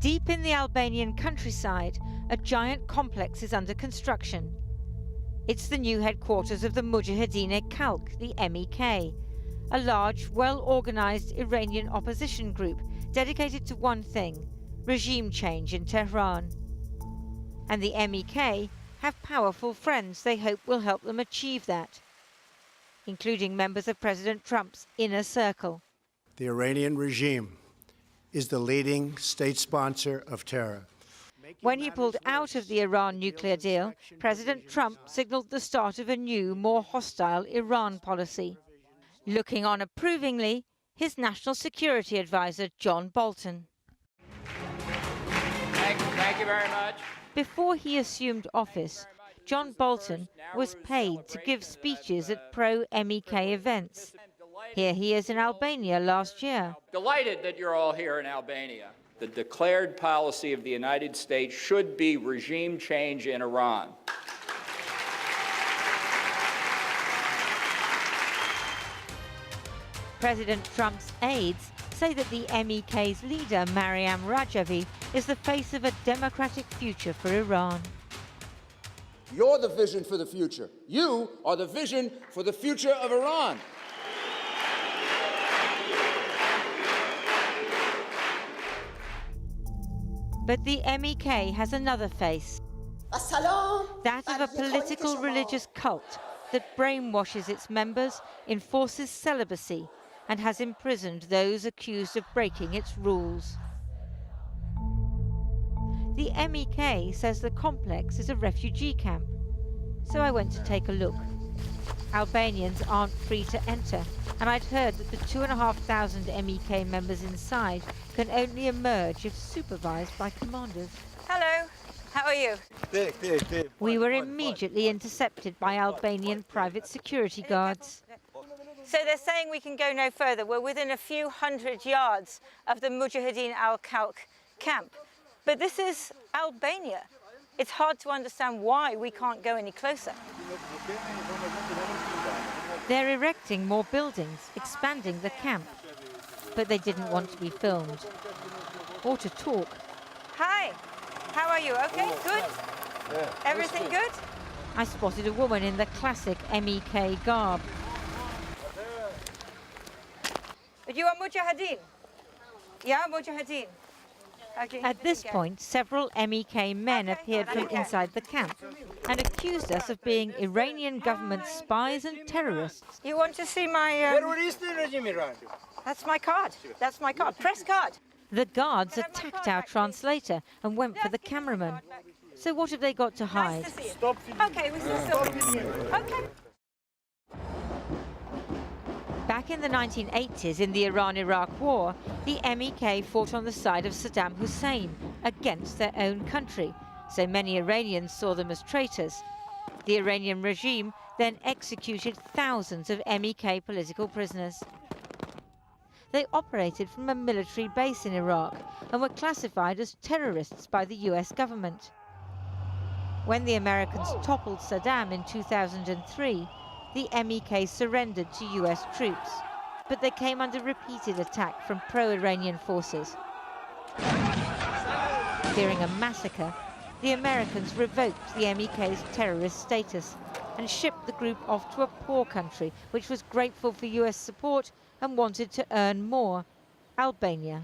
Deep in the Albanian countryside, a giant complex is under construction. It's the new headquarters of the Mujahideen-e-Khalq, the MEK, a large, well-organized Iranian opposition group dedicated to one thing: regime change in Tehran. And the MEK have powerful friends they hope will help them achieve that, including members of President Trump's inner circle. The Iranian regime is the leading state sponsor of terror. When he pulled out of the Iran nuclear deal, President Trump signaled the start of a new, more hostile Iran policy. Looking on approvingly, his national security advisor, John Bolton. Thank you very much. Before he assumed office, John Bolton was paid to give speeches at pro-MEK events. Here he is in Albania last year. Delighted that you're all here in Albania. The declared policy of the United States should be regime change in Iran. President Trump's aides say that the MEK's leader, Maryam Rajavi, is the face of a democratic future for Iran. You're the vision for the future. You are the vision for the future of Iran. But the MEK has another face, that of a political religious cult that brainwashes its members, enforces celibacy, and has imprisoned those accused of breaking its rules. The MEK says the complex is a refugee camp, so I went to take a look. Albanians aren't free to enter, and I'd heard that the 2,500 MEK members inside can only emerge if supervised by commanders. Hello, how are you? We were immediately intercepted by Albanian private security guards. So they're saying we can go no further. We're within a few hundred yards of the Mujahideen-e-Khalq camp. But this is Albania. It's hard to understand why we can't go any closer. They're erecting more buildings, expanding the camp. But they didn't want to be filmed or to talk. Hi, how are you? Okay, good? Everything good? I spotted a woman in the classic MEK garb. But you are Mujahideen? Yeah, Mujahideen. Okay. At this point, several MEK men appeared from inside the camp and accused us of being Iranian government spies and terrorists. You want to see my... That's my card. That's my card. Press card. The guards attacked our translator and went for the cameraman. So what have they got to hide? Nice to see you. Okay, we still okay. Back in the 1980s, in the Iran-Iraq War, the MEK fought on the side of Saddam Hussein against their own country, so many Iranians saw them as traitors. The Iranian regime then executed thousands of MEK political prisoners. They operated from a military base in Iraq and were classified as terrorists by the US government. When the Americans toppled Saddam in 2003, the MEK surrendered to US troops, but they came under repeated attack from pro-Iranian forces. Fearing a massacre, the Americans revoked the MEK's terrorist status and shipped the group off to a poor country which was grateful for US support and wanted to earn more: Albania.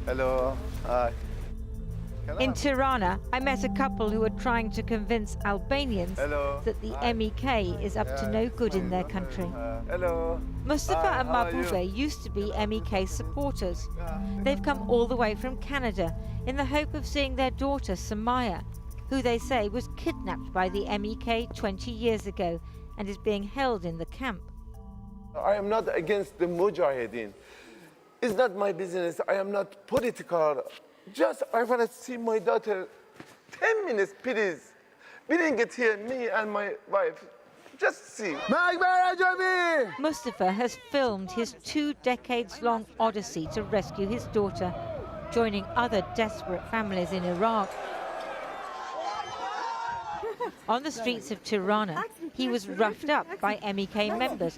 Hello. Hi. In Tirana, I met a couple who were trying to convince Albanians that the MEK is up to no good in their country. Hello. Mustafa and Mahbube used to be MEK supporters. They've come all the way from Canada in the hope of seeing their daughter Samaya, who they say was kidnapped by the MEK 20 years ago and is being held in the camp. I am not against the Mujahideen. It's not my business. I am not political. Just, I want to see my daughter. 10 minutes, please. Bring it here, me and my wife. Just see. Mustafa has filmed his 2 decades-long odyssey to rescue his daughter, joining other desperate families in Iraq. On the streets of Tirana, he was roughed up by MEK members,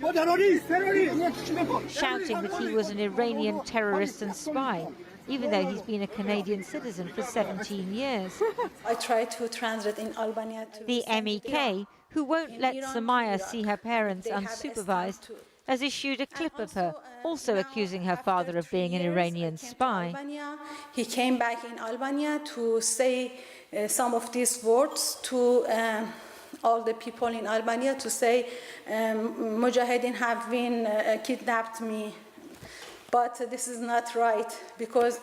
shouting that he was an Iranian terrorist and spy, even though he's been a Canadian citizen for 17 years. I try to translate in Albania. The MEK, who won't let Samaya see her parents unsupervised, has issued a clip of her, also accusing her father of being an Iranian spy. He came back in Albania to say some of these words to all the people in Albania, to say Mujahideen have been kidnapped me. But this is not right, because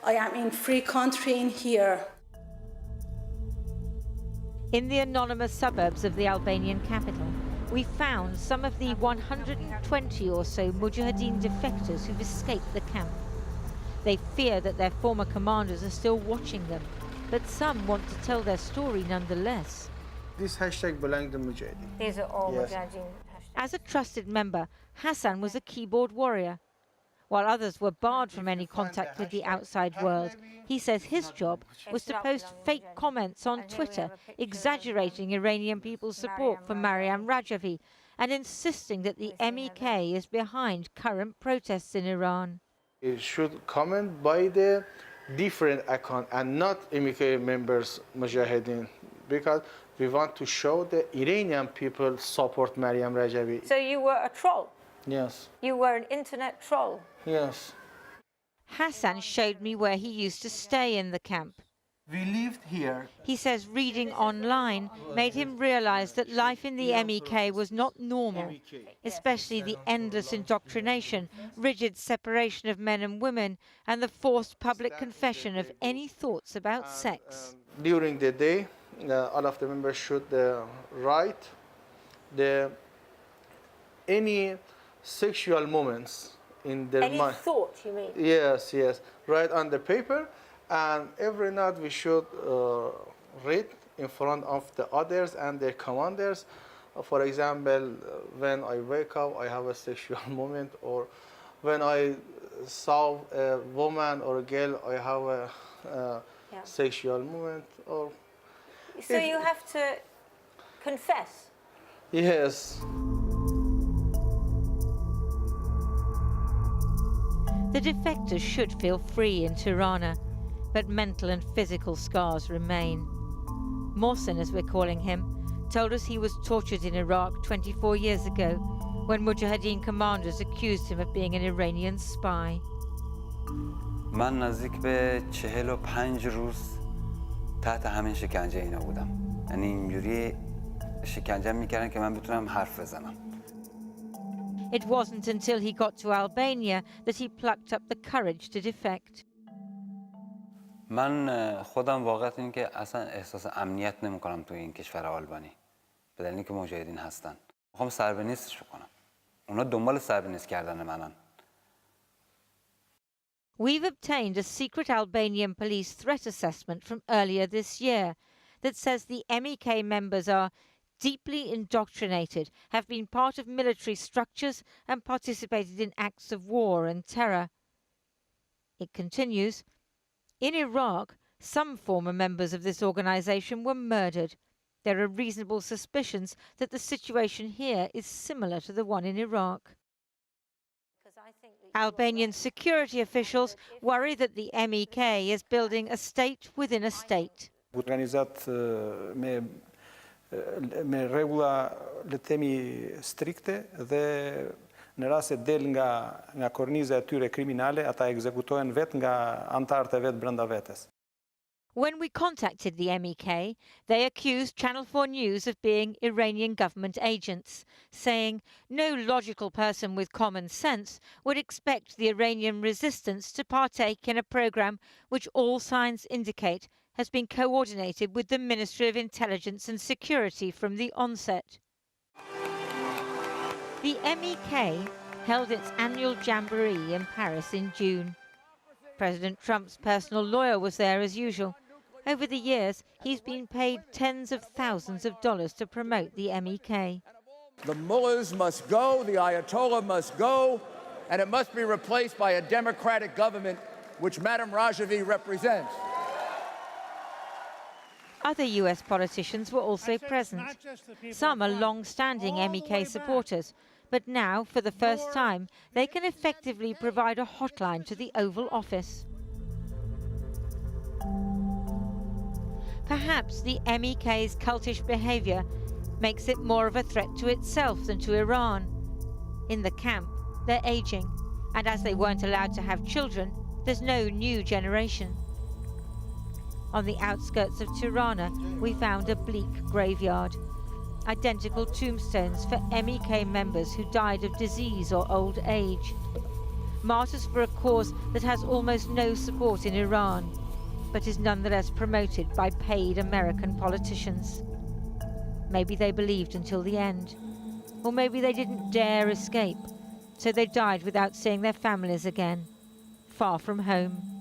I am in free country in here. In the anonymous suburbs of the Albanian capital, we found some of the 120 or so Mujahideen defectors who've escaped the camp. They fear that their former commanders are still watching them, but some want to tell their story nonetheless. This hashtag belongs to Mujahideen. These are all Yes. Mujahideen. As a trusted member, Hasan was a keyboard warrior. While others were barred from any contact with the outside world, he says his job was to post fake comments on Twitter, exaggerating Iranian people's support for Maryam Rajavi and insisting that the MEK is behind current protests in Iran. It should comment by the different account and not MEK members Mujahideen, because we want to show the Iranian people support Maryam Rajavi. So you were a troll? Yes. You were an internet troll? Yes. Hasan showed me where he used to stay in the camp. We lived here. He says reading online made him realize that life in the MEK was not normal, especially the endless indoctrination, rigid separation of men and women, and the forced public confession of any thoughts about sex. During the day, all of the members should write any sexual moments in their Any mind. thought, you mean? Yes, yes. Write on the paper, and every night we should read in front of the others and their commanders. For example, when I wake up, I have a sexual moment, or when I saw a woman or a girl, I have a sexual moment. Or So you have to confess? yes. The defectors should feel free in Tirana, but mental and physical scars remain. Mohsen, as we're calling him, told us he was tortured in Iraq 24 years ago when Mujahideen commanders accused him of being an Iranian spy. من نزدیک به 45 روز تحت همین شکنجه اینا بودم. یعنی اینجوری شکنجه میکردن که من بتونم حرف بزنم. It wasn't until he got to Albania that he plucked up the courage to defect. من خودم واقعیت این که اصلا احساس امنیت نمی‌کنم توی این کشور آلبانی. به دلیل اینکه مجاهدین هستن. می‌خوام سر به نیستش بکنم. اونا دنبال سر به نیست کردن منن. We've obtained a secret Albanian police threat assessment from earlier this year that says the MEK members are deeply indoctrinated, have been part of military structures and participated in acts of war and terror. It continues, in Iraq, some former members of this organization were murdered. There are reasonable suspicions that the situation here is similar to the one in Iraq. Albanian security officials worry that the MEK is building a state within a state. Organizat me rregulla le të themi strikte dhe në rast se del nga korniza e tyre kriminale, ata ekzekutohen vetë nga antarët e vetë brenda vetes. When we contacted the MEK, they accused Channel 4 News of being Iranian government agents, saying no logical person with common sense would expect the Iranian resistance to partake in a program which all signs indicate has been coordinated with the Ministry of Intelligence and Security from the onset. The MEK held its annual jamboree in Paris in June. President Trump's personal lawyer was there as usual. Over the years, he's been paid tens of thousands of dollars to promote the MEK. The mullahs must go, the Ayatollah must go, and it must be replaced by a democratic government which Madam Rajavi represents. Other US politicians were also present. Some are long-standing MEK supporters, but now, for the first time, they can effectively provide a hotline to the Oval Office. Perhaps the MEK's cultish behaviour makes it more of a threat to itself than to Iran. In the camp, they're ageing, and as they weren't allowed to have children, there's no new generation. On the outskirts of Tirana, we found a bleak graveyard. Identical tombstones for MEK members who died of disease or old age. Martyrs for a cause that has almost no support in Iran, but is nonetheless promoted by paid American politicians. Maybe they believed until the end. Or maybe they didn't dare escape, so they died without seeing their families again, far from home.